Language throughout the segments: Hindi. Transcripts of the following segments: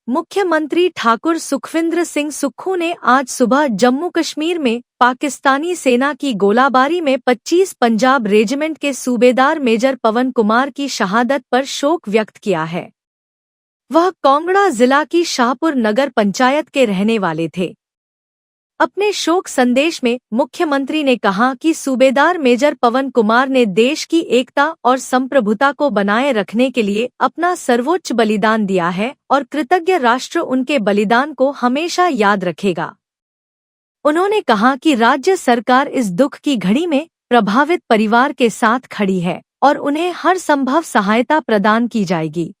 मुख्यमंत्री ठाकुर सुखविंदर सिंह सुक्खू ने आज सुबह जम्मू कश्मीर में पाकिस्तानी सेना की गोलाबारी में 25 पंजाब रेजिमेंट के सूबेदार मेजर पवन कुमार की शहादत पर शोक व्यक्त किया है। वह कांगड़ा जिला की शाहपुर नगर पंचायत के रहने वाले थे। अपने शोक संदेश में मुख्यमंत्री ने कहा कि सूबेदार मेजर पवन कुमार ने देश की एकता और संप्रभुता को बनाए रखने के लिए अपना सर्वोच्च बलिदान दिया है और कृतज्ञ राष्ट्र उनके बलिदान को हमेशा याद रखेगा। उन्होंने कहा कि राज्य सरकार इस दुख की घड़ी में प्रभावित परिवार के साथ खड़ी है और उन्हें हर संभव सहायता प्रदान की जाएगी।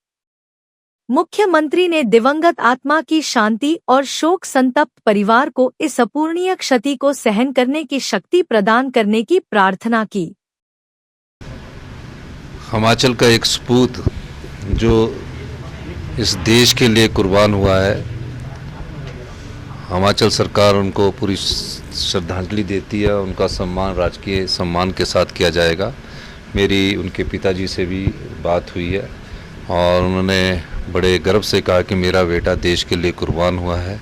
मुख्यमंत्री ने दिवंगत आत्मा की शांति और शोक संतप्त परिवार को इस अपूर्णीय क्षति को सहन करने की शक्ति प्रदान करने की प्रार्थना की। हिमाचल का एक सपूत जो इस देश के लिए कुर्बान हुआ है, हिमाचल सरकार उनको पूरी श्रद्धांजलि देती है। उनका सम्मान राजकीय सम्मान के साथ किया जाएगा। मेरी उनके पिताजी से भी बात हुई है और उन्होंने बड़े गर्व से कहा कि मेरा बेटा देश के लिए कुर्बान हुआ है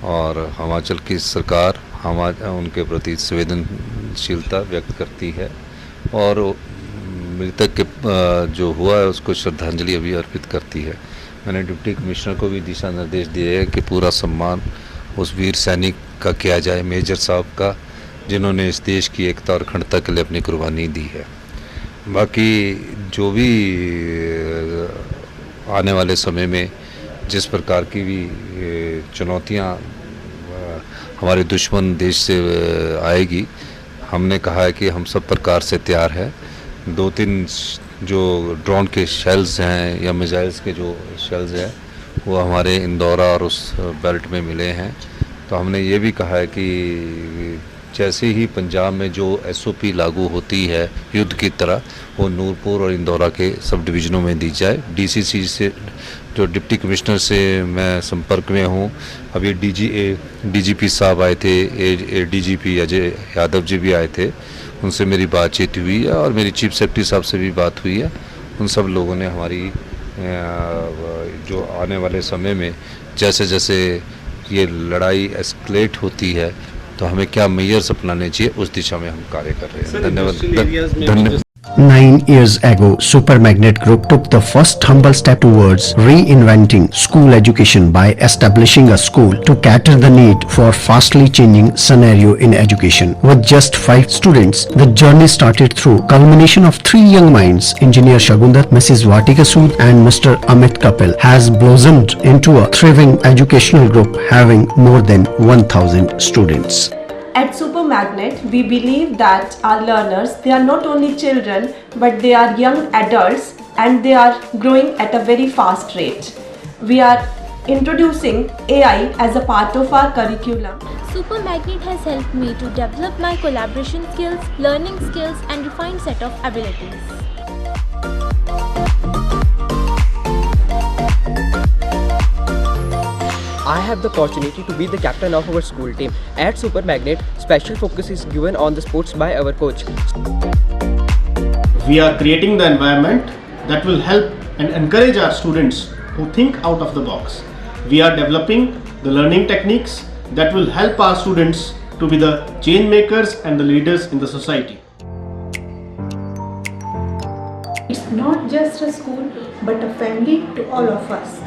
और हिमाचल की सरकार उनके प्रति संवेदनशीलता व्यक्त करती है और मृतक के जो हुआ है उसको श्रद्धांजलि अभी अर्पित करती है। मैंने डिप्टी कमिश्नर को भी दिशा निर्देश दिए हैं कि पूरा सम्मान उस वीर सैनिक का किया जाए, मेजर साहब का, जिन्होंने इस देश की एकता और अखंडता के लिए अपनी कुर्बानी दी है। बाकी जो भी आने वाले समय में जिस प्रकार की भी चुनौतियां हमारे दुश्मन देश से आएगी, हमने कहा है कि हम सब प्रकार से तैयार है। 2-3 जो ड्रोन के शेल्स हैं या मिसाइल्स के जो शेल्स हैं वो हमारे इंदौरा और उस बेल्ट में मिले हैं। तो हमने ये भी कहा है कि जैसे ही पंजाब में जो SOP लागू होती है युद्ध की तरह, वो नूरपुर और इंदौरा के सब डिवीज़नों में दी जाए। DCC से जो डिप्टी कमिश्नर से मैं संपर्क में हूँ। अभी DGP साहब आए थे, DGP अजय यादव जी भी आए थे, उनसे मेरी बातचीत हुई है और मेरी चीफ सेक्रेटरी साहब से भी बात हुई है। उन सब लोगों ने हमारी जो आने वाले समय में जैसे जैसे ये लड़ाई एस्केलेट होती है तो हमें क्या मेजर्स अपनाने चाहिए उस दिशा में हम कार्य कर रहे हैं। धन्यवाद। 9 years ago, Super Magnet Group took the first humble step towards reinventing school education by establishing a school to cater the need for fastly changing scenario in education. With just 5 students, the journey started through culmination of 3 young minds, Engineer Shagundar, Mrs. Vatika Sood and Mr. Amit Kapil, has blossomed into a thriving educational group having more than 1000 students. At Super Magnet, we believe that our learners, they are not only children, but they are young adults and they are growing at a very fast rate. We are introducing AI as a part of our curriculum. Super Magnet has helped me to develop my collaboration skills, learning skills and refined set of abilities. I have the opportunity to be the captain of our school team. At Super Magnet, special focus is given on the sports by our coach. We are creating the environment that will help and encourage our students who think out of the box. We are developing the learning techniques that will help our students to be the change makers and the leaders in the society. It's not just a school, but a family to all of us.